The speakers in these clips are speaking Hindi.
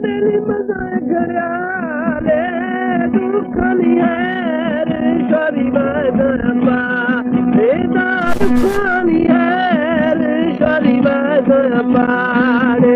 दिली मजाए घराले दुखनी है रे शरी बदमा बेदा दुखनी है रे शरी बदमा रे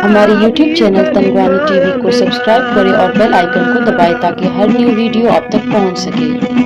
हमारे YouTube चैनल तनवानी टीवी को सब्सक्राइब करें और बेल आइकन को दबाएं ताकि हर न्यू वीडियो आप तक पहुंच सके।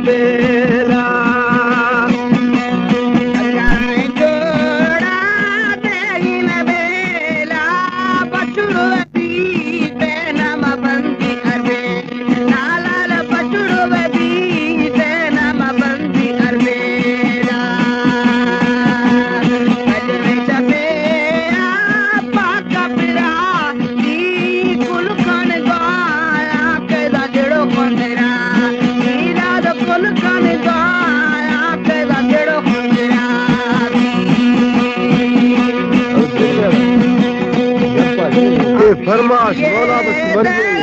be बदमाश मौला बस मर गई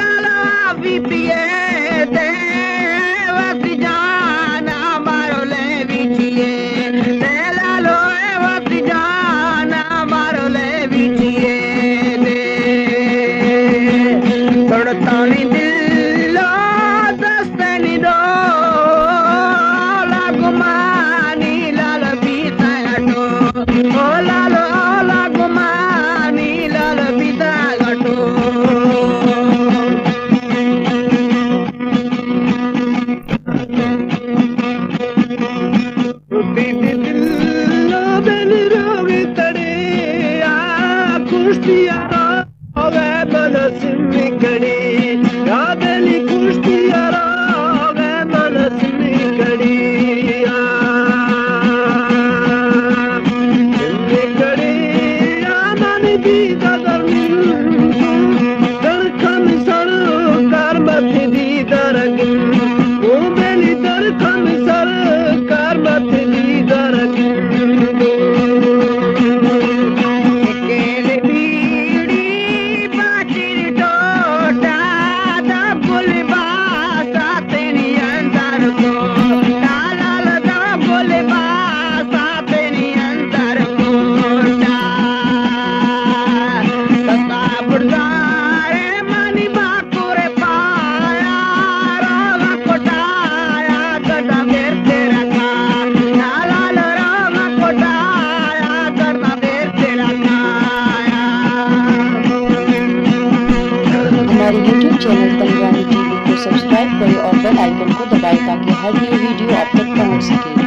तानी दिलो दस्तनी दो लागुमानी लाल बीता गटो ओ लालो लागुमानी लाल बीता गटो दिलो बेली रोगी तड़े आ कुश्तिया वे मन सिमी कड़ी यादली कुश्तिया वे मन सिमी कड़ी सिमी कड़ी मन दी दर खम सर कर मत दी दरगिन ओ बेली दर खम सर कर मत दी दरगिन हमारे YouTube चैनल तंगवानी टीवी को सब्सक्राइब करें और बेल आइकन को दबाएं ताकि हर न्यू वीडियो आप तक पहुंच सके।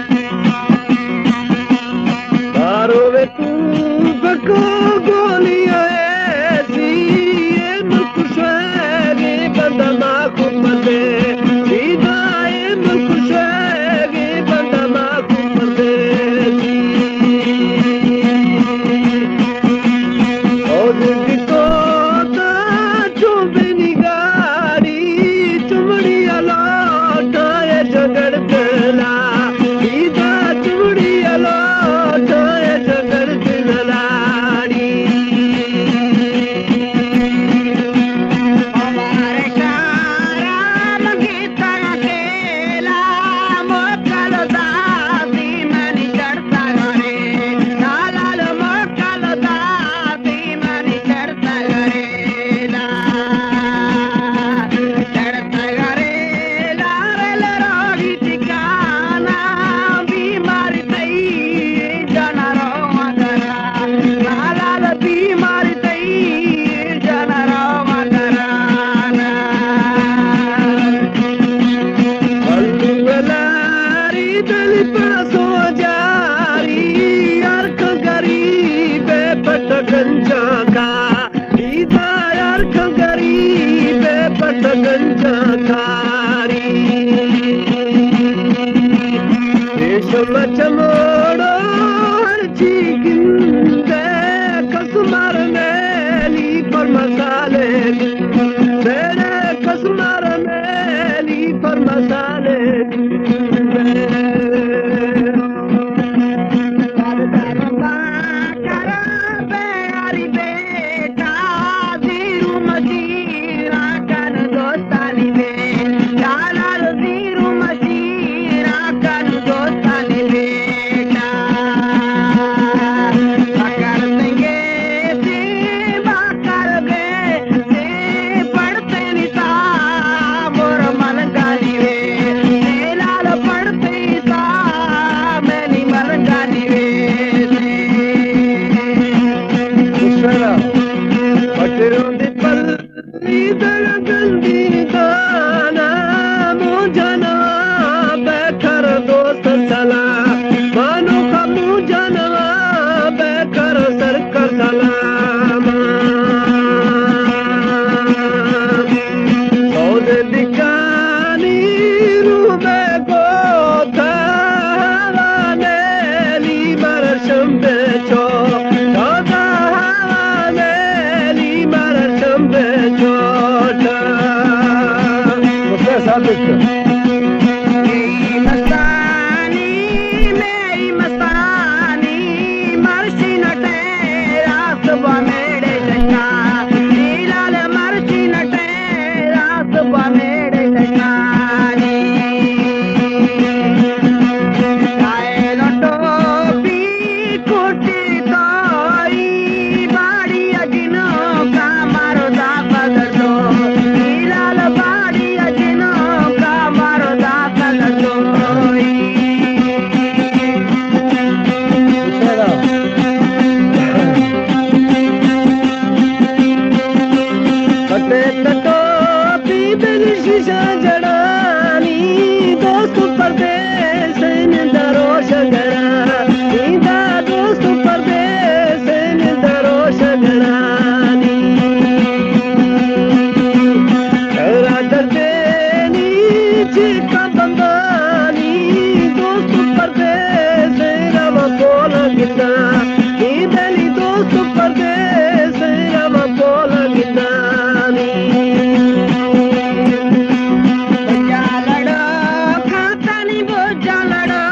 चमोड़ो हर चीज कसमार मेली पर मसाले मेरे कसमार मेली पर मसाले Sambani, dostu pardes, rama pola ginda. Ideli dostu pardes, rama pola gindani. Jalada khatani bo jalada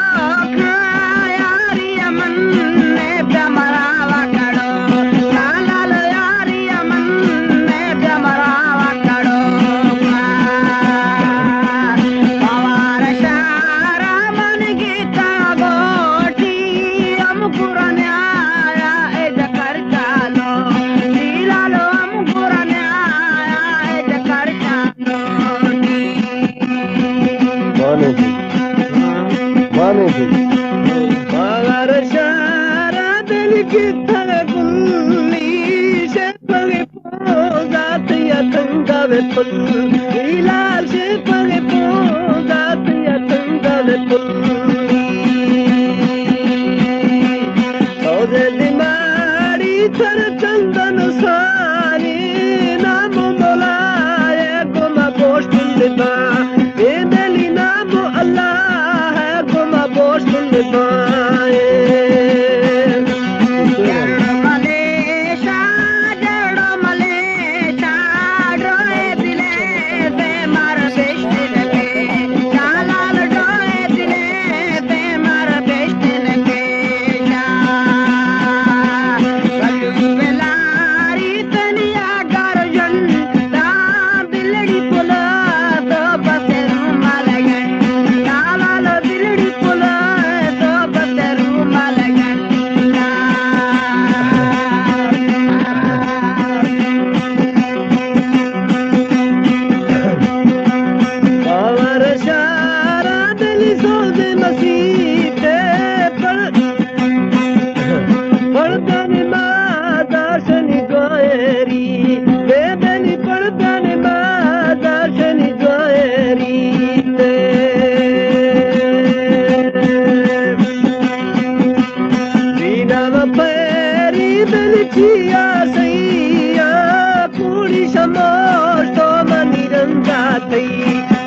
khayari aman ne bamarawa kado. Jalal yari aman ne bamarawa kado. Pawar shara man gita goti am purane aya ed kar chalo. Dilalo am purane aya ed kar chalo. माने थे Pawar shara dil gita gulli se page pozat ya tanga ve pul. Dilal se page pozat ya tanga ve pul. Sauze dimari tar chandan sari naam molaye goma bosh dilba e deli naam Allah hai goma bosh dilba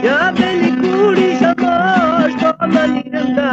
Ya beli kuri shamosh to maniranda.